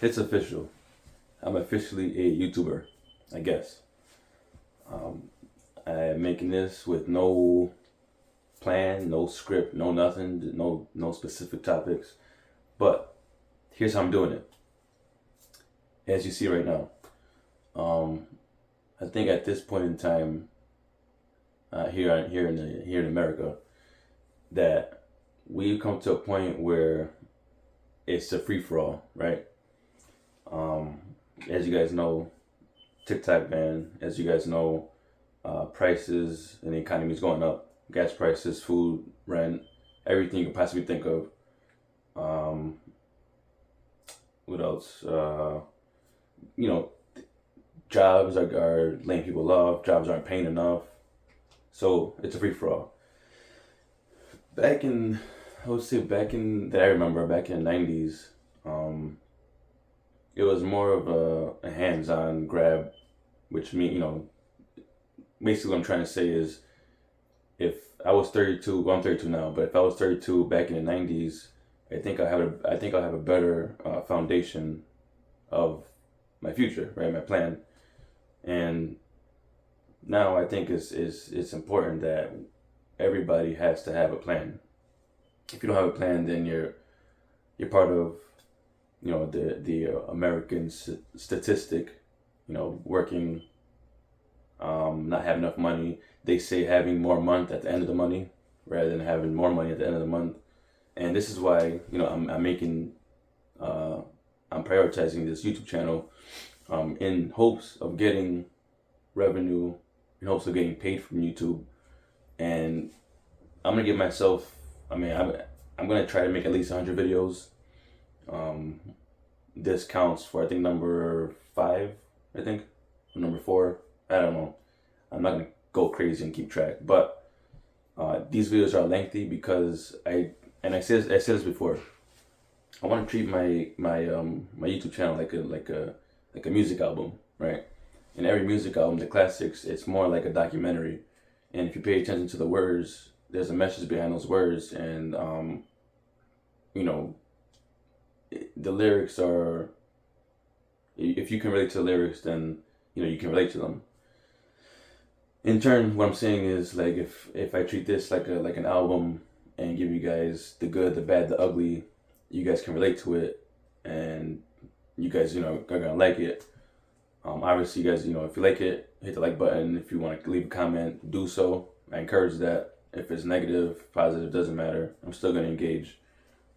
It's official. I'm officially a YouTuber, I guess. Um, I'm making this with no plan, no script, no nothing, no specific topics. But here's how I'm doing it. As you see right now, um, I think at this point in time, here in America, that we've come to a point where it's a free for all, right? Um, as you guys know, TikTok ban. As you guys know, prices and the economy is going up. Gas prices, food, rent, everything you can possibly think of. Um, what else? You know, jobs are laying people off. Jobs aren't paying enough. So it's a free for all. Back in, I would say back in that I remember back in the '90s, um, it was more of a hands-on grab, which mean basically what I'm trying to say is if I was 32, well I'm 32 now, but if I was 32 back in the '90s, I think I'll have a better foundation of my future, right? My plan, and now I think it's important that everybody has to have a plan. If you don't have a plan, then you're part of the American statistic, working, not having enough money. They say having more month at the end of the money rather than having more money at the end of the month. And this is why I'm making I'm prioritizing this YouTube channel in hopes of getting revenue, in hopes of getting paid from YouTube, and I'm gonna give myself. I'm gonna try to make at least 100 videos. Um, this counts for I think number five. I think number four. I don't know. I'm not gonna go crazy and keep track, but these videos are lengthy because I said this before. I want to treat my YouTube channel like a music album, right? In every music album, the classics, it's more like a documentary, and if you pay attention to the words, there's a message behind those words, and you know, the lyrics are. If you can relate to the lyrics, then you can relate to them. In turn, what I'm saying is like if I treat this like an album and give you guys the good, the bad, the ugly, you guys can relate to it, and you guys are gonna like it. Obviously, you guys if you like it, hit the like button. If you want to leave a comment, do so. I encourage that. If it's negative, positive, doesn't matter. I'm still gonna engage.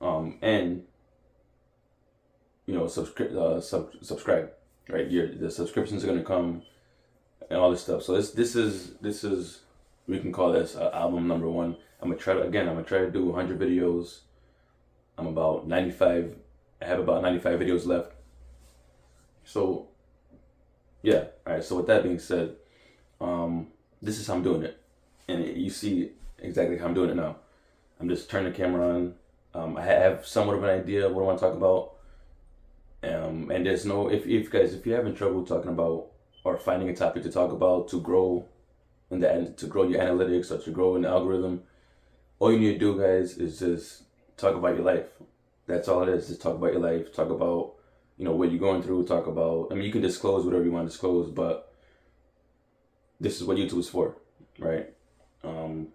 And subscribe. Right, the subscriptions are gonna come and all this stuff. So this is we can call this album number one. I'm gonna try to do 100 videos. I'm about 95. I have about 95 videos left. So yeah, all right. So with that being said, this is how I'm doing it, and you see exactly how I'm doing it now. I'm just turning the camera on. I have somewhat of an idea of what I want to talk about. And there's no if guys if you're having trouble talking about or finding a topic to talk about to grow to grow your analytics or to grow in the algorithm, all you need to do, guys, is just talk about your life. That's all it is. Just talk about your life. Talk about what you're going through. Talk about. I mean, you can disclose whatever you want to disclose, but this is what YouTube is for, right? Um,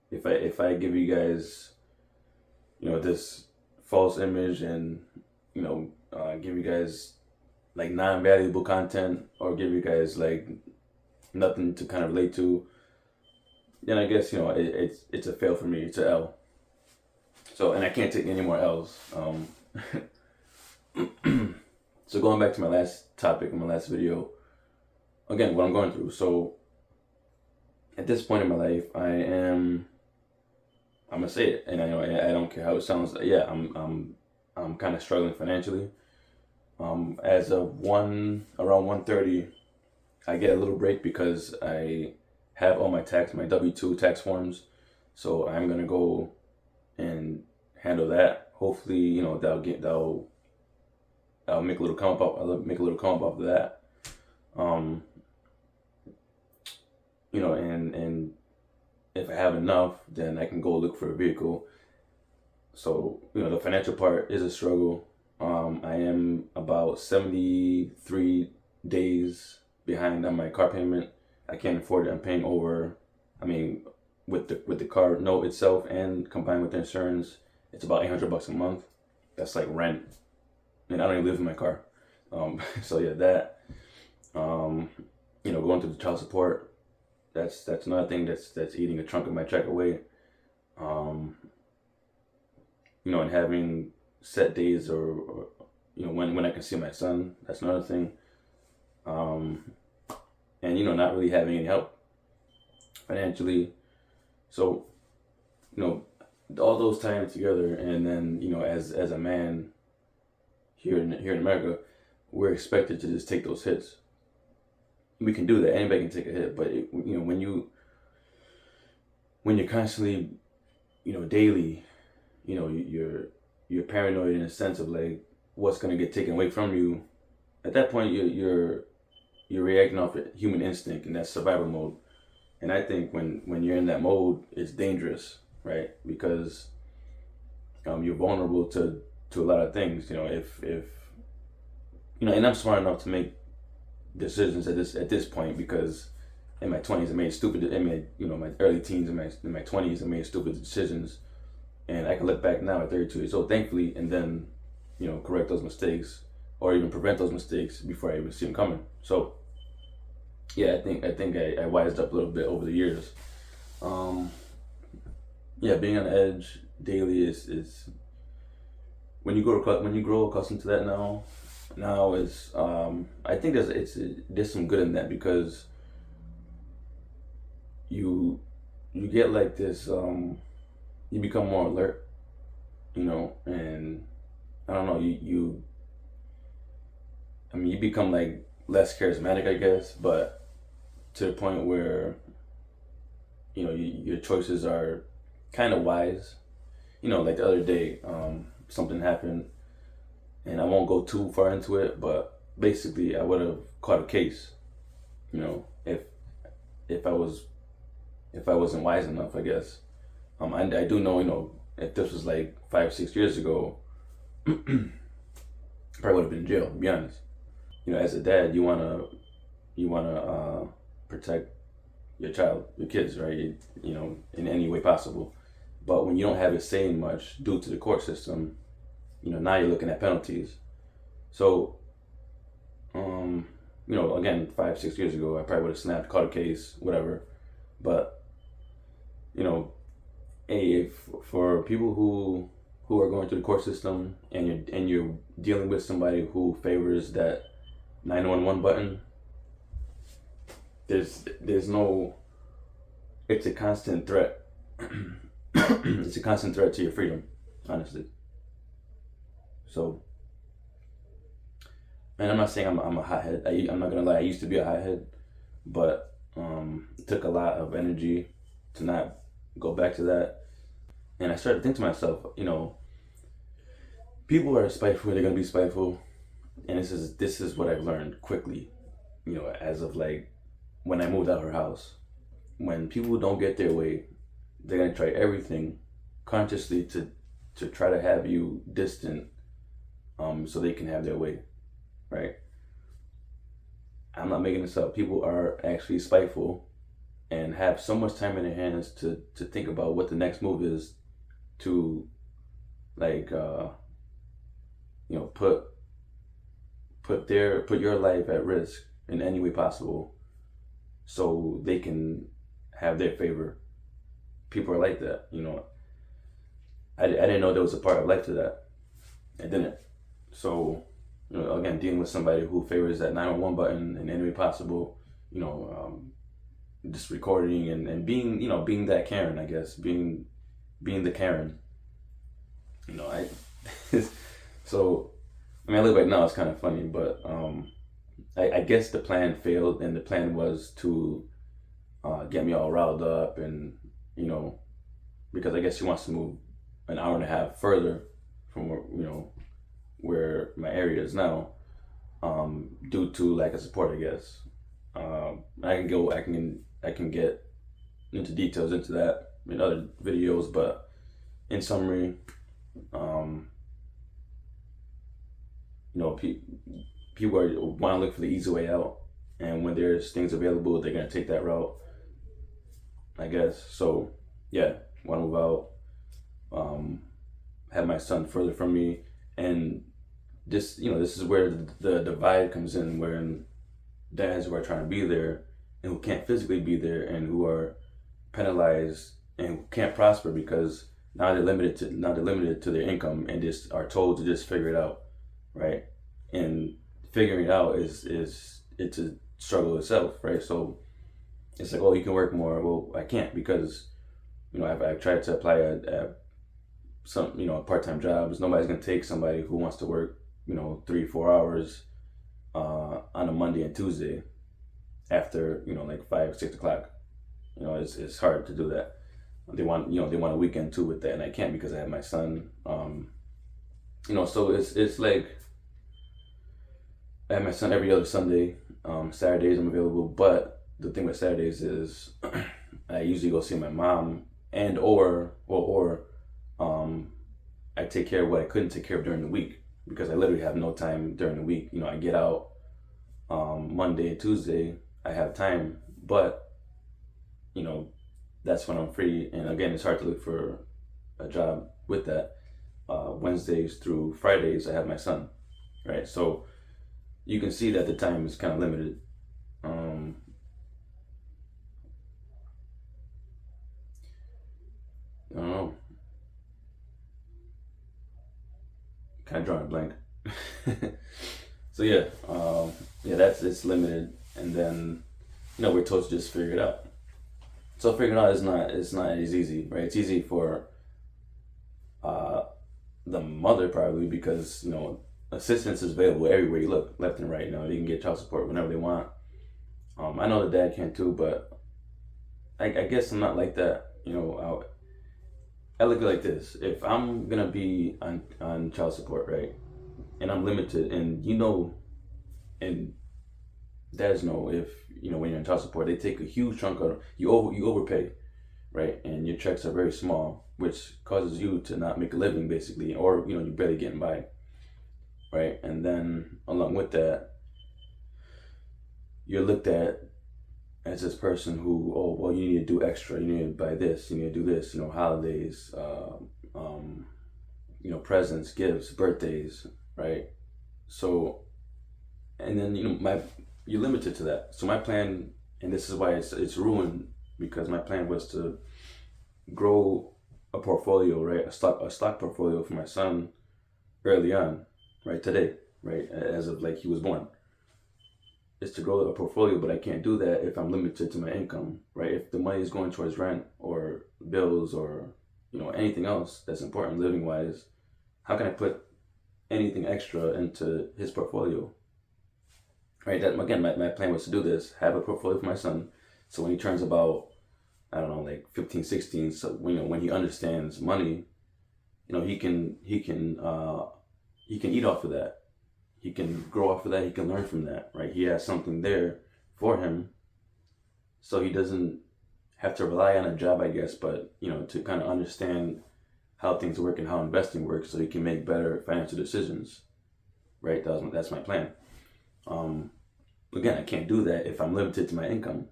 if I give you guys this false image and give you guys like non-valuable content or give you guys like nothing to kind of relate to, then I guess it's a fail for me. It's a L. So and I can't take any more L's. So going back to my last topic in my last video, again, what I'm going through. So at this point in my life, I'm gonna say it, and I don't care how it sounds. Yeah, I'm kind of struggling financially. As of around 1:30, I get a little break because I have all my W-2 tax forms. So I'm gonna go and handle that. Hopefully, I'll make a little come up. I'll make a little come up after that. And if I have enough, then I can go look for a vehicle. So the financial part is a struggle. I am about 73 days behind on my car payment. I can't afford it. I'm paying over, I mean, with the car note itself and combined with the insurance, it's about $800 a month. That's like rent, and I don't even live in my car. So yeah, that. Going through the child support. That's another thing that's eating a chunk of my check away. And having set days or when I can see my son. That's another thing. And not really having any help financially. So, all those tying together, and then as a man here in America, we're expected to just take those hits. We can do that. Anybody can take a hit, but when you're constantly, daily, you're paranoid in a sense of like what's gonna get taken away from you. At that point, you're reacting off of human instinct, and that's survival mode. And I think when you're in that mode, it's dangerous, right? Because you're vulnerable to a lot of things. If and I'm smart enough to make decisions at this point, because in my 20s I made my early teens and in my 20s I made stupid decisions, and I can look back now at 32 years old, thankfully, and then correct those mistakes or even prevent those mistakes before I even see them coming. So yeah, I think I wised up a little bit over the years. Being on the edge daily is when you grow accustomed to that now. Now is I think there's some good in that, because you get like this, you become more alert, and I don't know, you become like less charismatic, I guess, but to the point where your choices are kind of wise. Like the other day, something happened, and I won't go too far into it, but basically I would have caught a case, if I wasn't wise enough, I guess. I do know, if this was like 5-6 years ago, probably would have been in jail, to be honest. As a dad, you wanna protect your child, your kids, right? In any way possible. But when you don't have it saying much due to the court system, now you're looking at penalties. So, again, 5-6 years ago, I probably would have snapped, caught a case, whatever. But, for people who are going through the court system, and you're dealing with somebody who favors that 911 button, there's no. It's a constant threat. It's a constant threat to your freedom, honestly. So, and I'm not saying I'm a hothead. I'm not gonna lie. I used to be a hothead, but it took a lot of energy to not go back to that. And I started to think to myself, people are spiteful. They're gonna be spiteful, and this is what I've learned quickly. As of like when I moved out of her house, when people don't get their way, they're gonna try everything consciously to try to have you distant, so they can have their way, right? I'm not making this up. People are actually spiteful and have so much time in their hands to think about what the next move is, to like put your life at risk in any way possible, so they can have their favor. People are like that, I didn't know there was a part of life to that. I didn't. So, again, dealing with somebody who favors that 911 button in any way possible, just recording and being, being that Karen, I guess, being the Karen. So, I look back now, it's kind of funny, but I guess the plan failed, and the plan was to get me all riled up, and because I guess she wants to move an hour and a half further from where my area is now, due to lack of support, I guess. I can get into details into that in other videos, but in summary, people want to look for the easy way out, and when there's things available, they're gonna take that route, I guess. So yeah, want to move out, have my son further from me, and this is where the divide comes in, wherein dads who are trying to be there and who can't physically be there and who are penalized and who can't prosper because now they're limited to their income and just are told to just figure it out, right? And figuring it out it's a struggle itself, right? So it's like, oh, you can work more. Well, I can't because I've tried to apply at some part-time jobs. Nobody's gonna take somebody who wants to work 3-4 hours on a Monday and Tuesday after like 5-6 o'clock. It's hard to do that. They want a weekend too with that, and I can't because I have my son. So it's like I have my son every other Sunday. Saturdays I'm available, but the thing with Saturdays is I usually go see my mom or I take care of what I couldn't take care of during the week because I literally have no time during the week. I get out Monday and Tuesday, I have time, but that's when I'm free. And again, it's hard to look for a job with that. Wednesdays through Fridays, I have my son, right? So you can see that the time is kind of limited. I don't know. Kind of drawing a blank. So yeah, it's limited, and then we're told to just figure it out. So figuring it out it's not as easy, right? It's easy for the mother probably because assistance is available everywhere you look, left and right. They can get child support whenever they want. I know the dad can too, but I guess I'm not like that. I look at it like this: if I'm gonna be on child support, right, and I'm limited, and and dads know if when you're in child support, they take a huge chunk of you overpay, right, and your checks are very small, which causes you to not make a living basically, or you're barely getting by, right, and then along with that, you're looked at as this person who, oh well, you need to do extra, you need to buy this, you need to do this, holidays, presents, gifts, birthdays, right? So, and then you're limited to that. So my plan, and this is why it's ruined, because my plan was to grow a portfolio, right, a stock portfolio for my son early on, right, today, right, as of like he was born. Is to grow a portfolio, but I can't do that if I'm limited to my income, right? If the money is going towards rent or bills or anything else that's important living wise, how can I put anything extra into his portfolio? Right. That again, my plan was to do this, have a portfolio for my son, so when he turns about, I don't know, like 15, 16, so when he understands money, he can eat off of that. He can grow off of that. He can learn from that, right? He has something there for him, so he doesn't have to rely on a job, I guess, but to kind of understand how things work and how investing works, so he can make better financial decisions, right? That's my plan. Again, I can't do that if I'm limited to my income,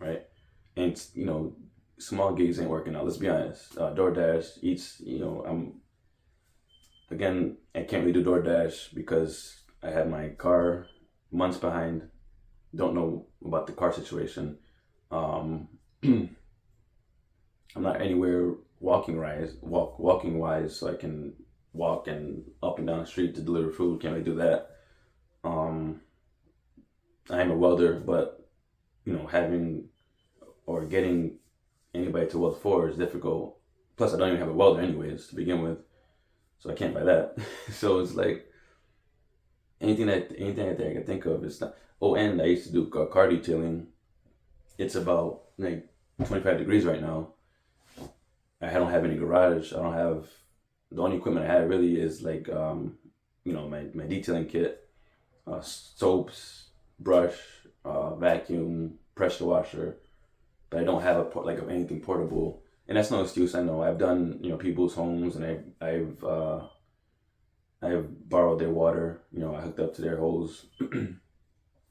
right? And small gigs ain't working out. Let's be honest. DoorDash eats. Again, I can't really do DoorDash because I have my car months behind. Don't know about the car situation. I'm not anywhere walking wise, so I can walk and up and down the street to deliver food. Can't really do that. I am a welder, but having or getting anybody to weld for is difficult. Plus, I don't even have a welder anyways to begin with. So I can't buy that. So it's like anything that I can think of is not. Oh, and I used to do car detailing. It's about like 25 degrees right now. I don't have any garage. I don't have, the only equipment I have really is like my detailing kit, soaps, brush, vacuum, pressure washer. But I don't have anything portable. And that's no excuse. I know I've done people's homes, and I've I borrowed their water. I hooked up to their hose.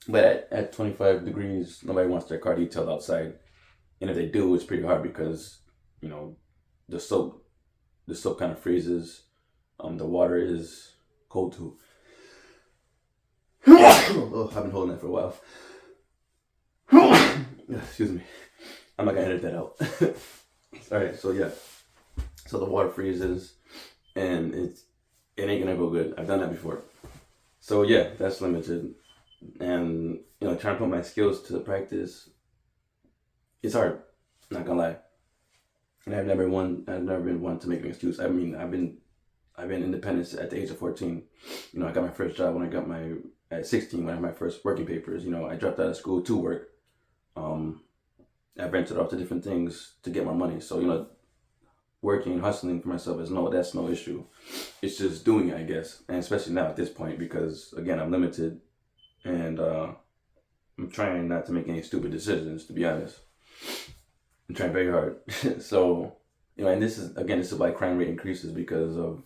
But at 25 degrees, nobody wants their car detailed outside. And if they do, it's pretty hard because, you know, the soap, the soap kind of freezes. The water is cold too. Oh, I've been holding that for a while. Excuse me. I'm not gonna edit that out. All right, so yeah, so the water freezes, and it ain't gonna go good. I've done that before. So yeah, that's limited, and trying to put my skills to practice, it's hard. Not gonna lie, and I've never been one to make an excuse. I mean, I've been independent at the age of 14. I got my first job when I got at 16 when I had my first working papers. I dropped out of school to work. I ventured off to different things to get more money. So, working and hustling for myself that's no issue. It's just doing it, I guess. And especially now at this point, because again, I'm limited and I'm trying not to make any stupid decisions, to be honest. I'm trying very hard. So, and this is why crime rate increases because of,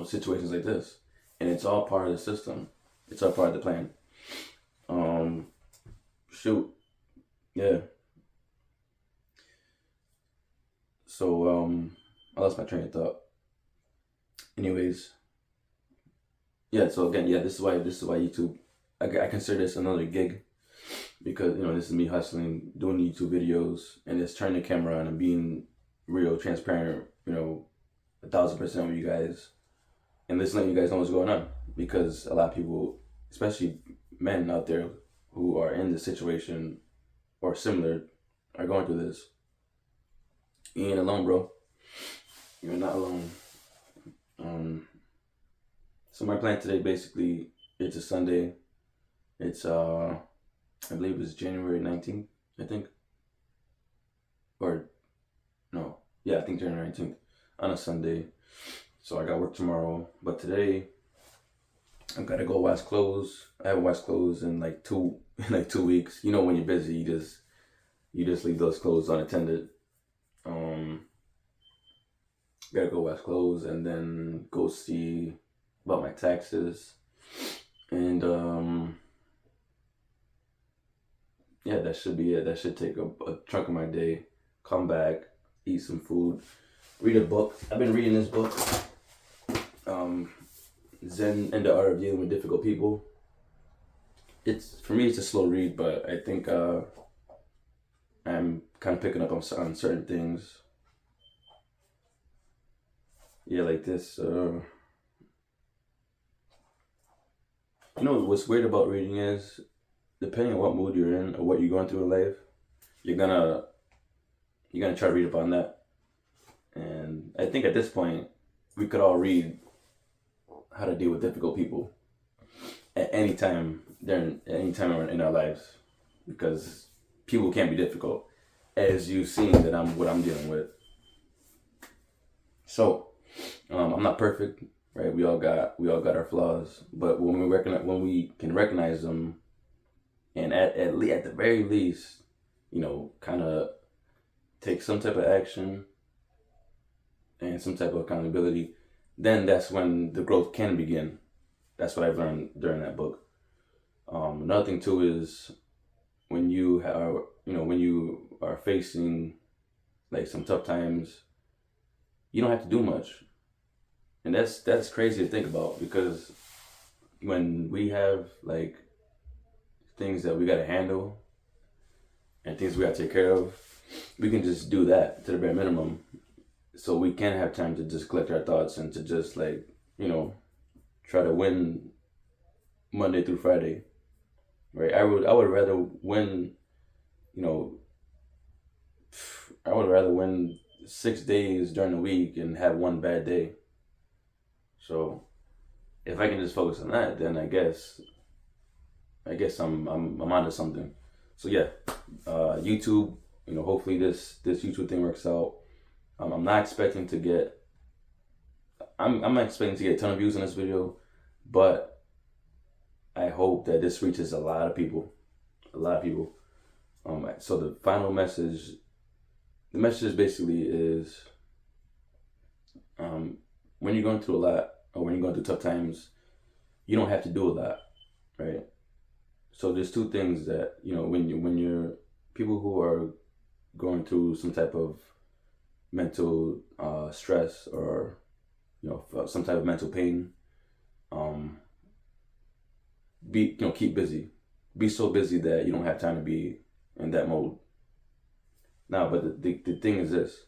situations like this. And it's all part of the system. It's all part of the plan. Shoot. Yeah. So, I lost my train of thought. Anyways. Yeah, so again, this is why YouTube, I consider this another gig. Because, this is me hustling, doing YouTube videos, and just turning the camera on and being real, transparent, 1,000% with you guys. And just letting you guys know what's going on. Because a lot of people, especially men out there who are in this situation or similar, are going through this. You ain't alone, bro. You're not alone. So my plan today, basically, it's a Sunday. It's, I believe it's January 19th, I think. Or, no. Yeah, I think January 19th. On a Sunday. So I got work tomorrow. But today, I've got to go wash clothes. I haven't washed clothes in like 2 weeks. When you're busy, you just leave those clothes unattended. Gotta go wash clothes and then go see about my taxes. And yeah, that should be it. That should take a chunk of my day. Come back, eat some food, read a book. I've been reading this book, Zen and the Art of Dealing with Difficult People. For me, it's a slow read, but I think I'm kind of picking up on certain things. Yeah, like this. What's weird about reading is, depending on what mood you're in or what you're going through in life, you're gonna try to read up on that. And I think at this point, we could all read how to deal with difficult people at any time in our lives, because people can be difficult, as you've seen what I'm dealing with. So, I'm not perfect, right? We all got our flaws, but when we can recognize them, and at the very least, kind of take some type of action and some type of accountability, then that's when the growth can begin. That's what I've learned during that book. Another thing too is when you are facing like some tough times, you don't have to do much. And that's crazy to think about, because when we have like things that we gotta handle and things we gotta take care of, we can just do that to the bare minimum. So we can have time to just collect our thoughts and to just try to win Monday through Friday. Right? I would rather win, I would rather win 6 days during the week and have one bad day. So if I can just focus on that, then I guess I'm onto something. So yeah, YouTube, hopefully this YouTube thing works out. I'm not expecting to get I'm not expecting to get a ton of views on this video, but I hope that this reaches a lot of people. So the final message, basically is, when you're going through a lot, or when you're going through tough times, you don't have to do a lot, right? So there's two things that, when you're people who are going through some type of mental stress, or some type of mental pain, um, keep busy. Be so busy that you don't have time to be in that mode. Now, but the thing is this: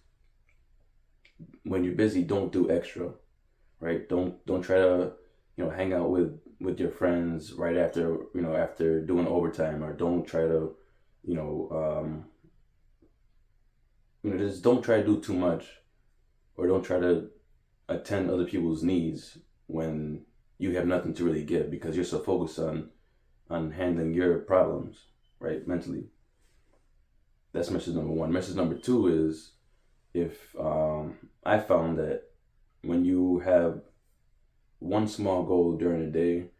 when you're busy, don't do extra, right? Don't try to hang out with your friends right after after doing overtime, or don't try to you know um, just don't try to do too much, or don't try to attend other people's needs when you have nothing to really give, because you're so focused on handling your problems, right, mentally. That's message number one. Message number two is, if I found that when you have one small goal during the day,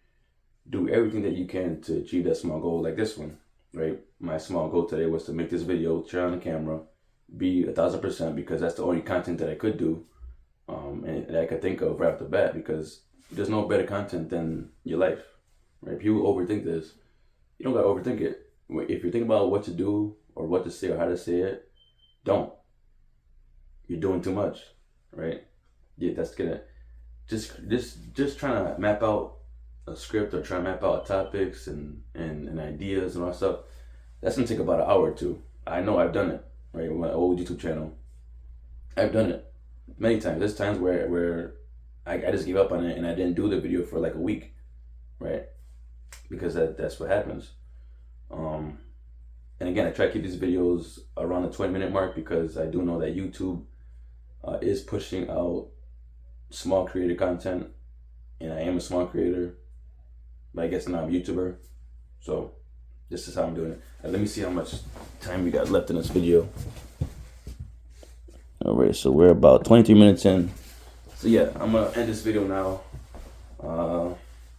do everything that you can to achieve that small goal. Like this one, right? My small goal today was to make this video, turn on the camera, be 1,000%, because that's the only content that I could do, and that I could think of right off the bat, because there's no better content than your life, right? People overthink this. You don't gotta overthink it. If you think about what to do, or what to say, or how to say it, don't. You're doing too much, right? Yeah, that's gonna just trying to map out a script, or try to map out topics and ideas and all that stuff. That's gonna take about an hour or two. I know I've done it, right? With my old YouTube channel, I've done it many times. There's times where I just gave up on it, and I didn't do the video for like a week, right? Because that's what happens. And again, I try to keep these videos around the 20-minute mark, because I do know that YouTube is pushing out small creator content, and I am a small creator, but I guess now I'm a YouTuber. So this is how I'm doing it. Now, let me see how much time we got left in this video. All right, so we're about 23 minutes in. So yeah, I'm gonna end this video now.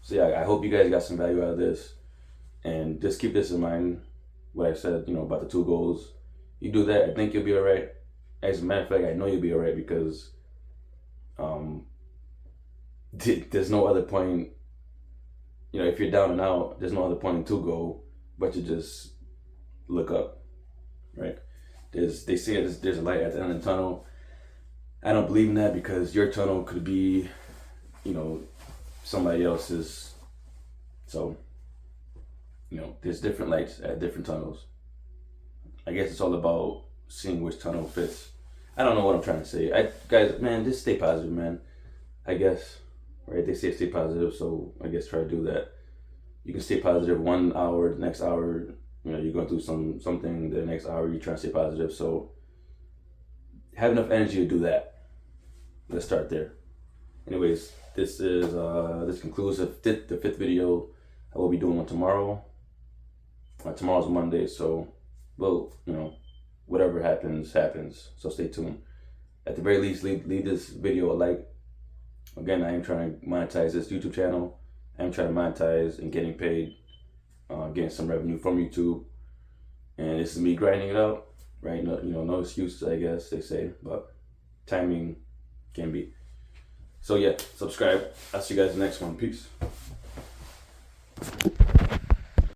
So yeah, I hope you guys got some value out of this, and just keep this in mind, what I said, about the two goals. You do that, I think you'll be all right. As a matter of fact, I know you'll be all right, because there's no other point. If you're down and out, there's no other point to go but to just look up, right? They say there's a light at the end of the tunnel. I don't believe in that, because your tunnel could be, somebody else's. So, there's different lights at different tunnels. I guess it's all about seeing which tunnel fits. I don't know what I'm trying to say. Guys, man, just stay positive, man. I guess, right? They say stay positive, so I guess try to do that. You can stay positive 1 hour, the next hour, you're going through something, the next hour you're trying to stay positive. So have enough energy to do that. Let's start there. Anyways, this concludes the fifth video. I will be doing one tomorrow. Tomorrow's Monday, so whatever happens. So stay tuned. At the very least, leave this video a like. Again, I am trying to monetize this YouTube channel. I am trying to monetize and getting paid, getting some revenue from YouTube. And this is me grinding it out, right? No excuses, I guess they say, but timing can be. So yeah, subscribe. I'll see you guys in the next one. Peace.